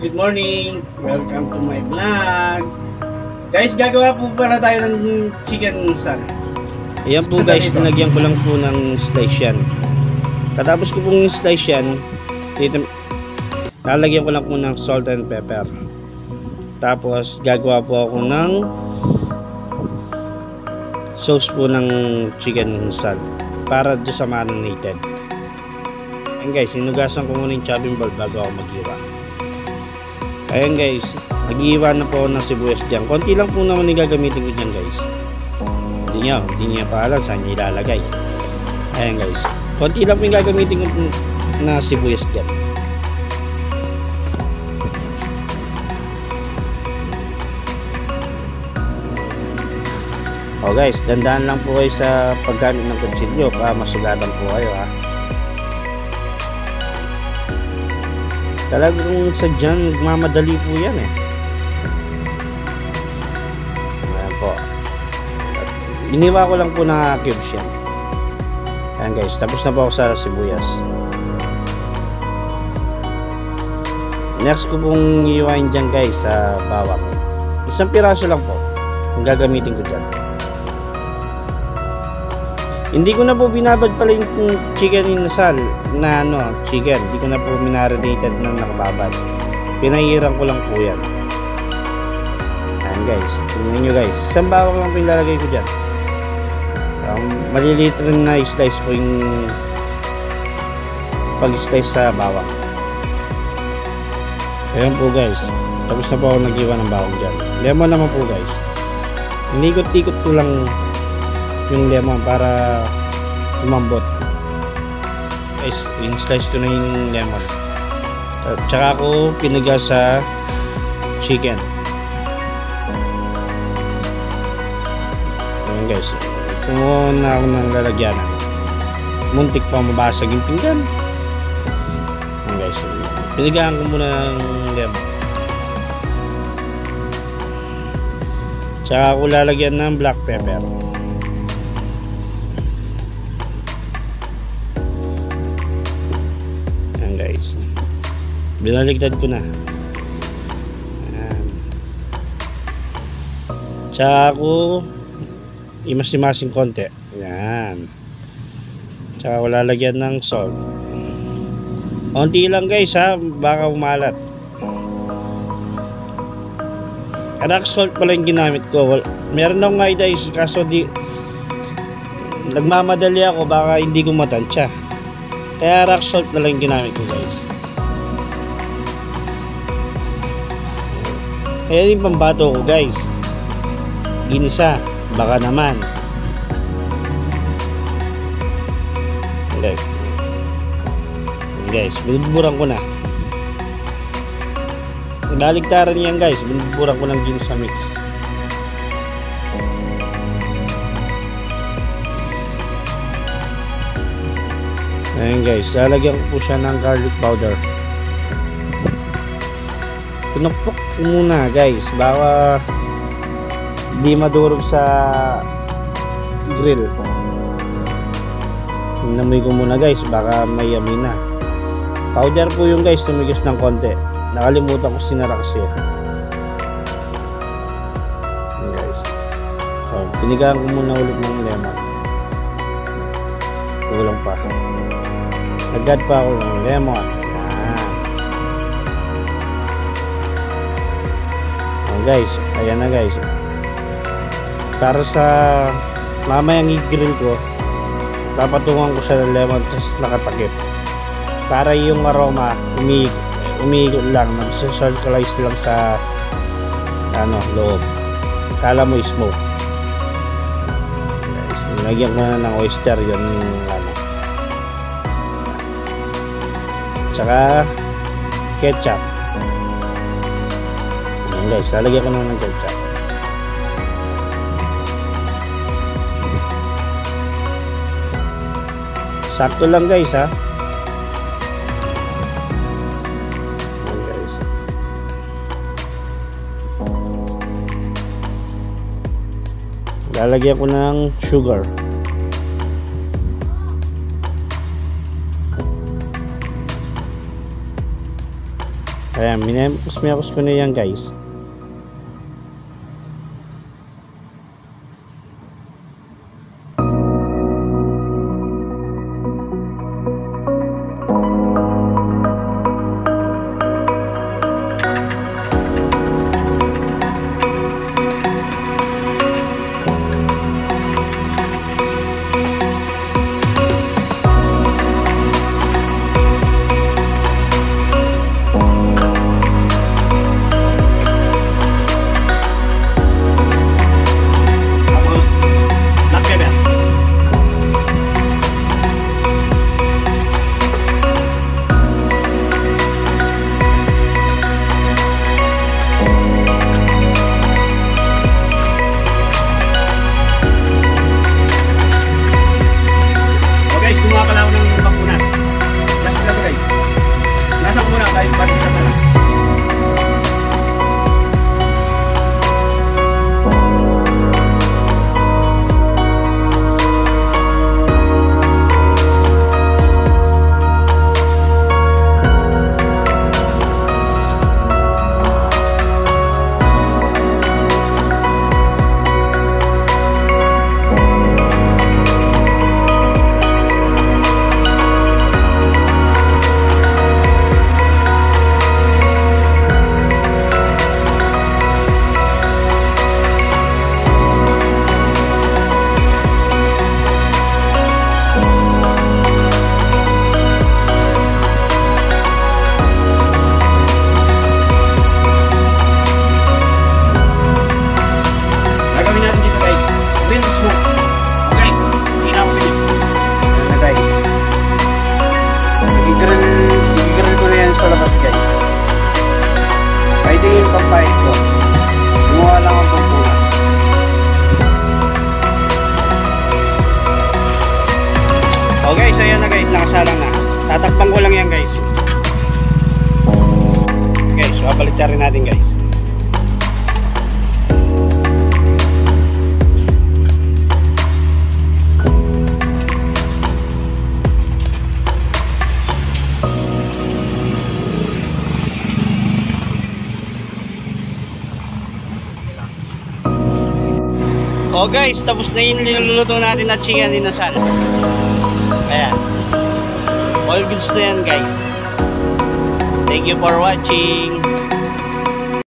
good morning! Welcome to my vlog! Guys, gagawa po pala tayo ng chicken sal. Ayan po guys, nilagyan ko lang po ng slice yan. Katapos ko pong slice yan, lalagyan ko lang po ng salt and pepper. Tapos gagawa po ako ng sauce po ng chicken sal para doon sa marinated. Ayan guys, sinugasan ko muna yung chopping board bago ako mag-iwa. Ayan guys, nag-iwa na po ako ng sibuyas dyan. Konti lang po naman yung gagamitin ko dyan guys. Hindi niya pa alam saan niya ilalagay. Ayan guys, konti lang po yung gagamitin ko na sibuyas dyan. O guys, dandaan lang po kayo sa paggamit ng kutsilyo para masugatan po kayo ha. Talagang sadyang nagmamadali po yan eh. Ayan po. Iniwa ko lang po na cubes yan. Ayan guys, tapos na po ako sa sibuyas. Next ko pong iiwain dyan guys sa bawang. Isang piraso lang po ang gagamitin ko dyan. Hindi ko na po binabad pala yung chicken inasal na chicken. Hindi ko na po minarinated na nakababad. Pinahiran ko lang po yan. Ayan guys, tingnan nyo guys. Isang bawang lang po yung lalagay ko dyan. Maliliit rin na slice po yung pag-slice sa bawang. Ayan po guys. Tapos na po ako nag-iwa ng bawang dyan. Lemon naman po guys. Inikot-ikot ko lang yung lemon para lumambot. Guys, yung slice ko na yung lemon. Tsaka ako piniga sa chicken. Ayan guys, kumuha na ako ng lalagyanan. Muntik pa mabasag yung pinggan. Ayan guys, pinigaan ko muna ng lemon. Tsaka ako lalagyan ng black pepper. Guys, binaligtad ko na. Ayan. Tsaka ako imas-imasing konti. Ayan. Tsaka ako lalagyan ng salt. Konti lang guys ha, baka umalat. Rock salt pala yung ginamit ko. Meron akong idea kaso nagmamadali ako, baka hindi ko matansya. Kaya rock salt na lang ginamit ko guys. Kaya yung pambato ko guys, ginisa, baka naman. Okay guys, binuburan ko na. Baligtaran yan guys, binuburan ko ng ginisa mix. Ayan guys, lalagyan ko po siya ng garlic powder. Pinukpok ko muna guys, baka di madurog sa grill. Inamoy ko muna guys, baka may amoy na. Powder po yung guys, tumigis ng konti. Nakalimutan ko sinara kasi. Ayan guys, so, pinigaan ko muna ulit ng lemon. Kulang pa. Agad pa ako ng lemon. Guys, ayan na guys. Para sa mamayang i-grill ko, papatungan ko siya ng lemon tapos nakatakip. Para yung aroma umiikot lang, mag-circleize lang sa loob. Kala mo smoke. Guys, nilagyan ko na ng oyster yun tsaka ketchup. Ayan guys, lalagyan ko naman ng ketchup. Sakto lang guys ha. Ayan guys. Lalagyan ko ng sugar. Ayan, minayakos ko na yan guys. Okay, so yan na guys, nakasalang na. Tatakpan ko lang yan guys. Okay, so babaliktad rin natin guys. Oh guys, tapos na yung niluluto natin na chicken inasal. Ayan. All goods na yan guys. Thank you for watching.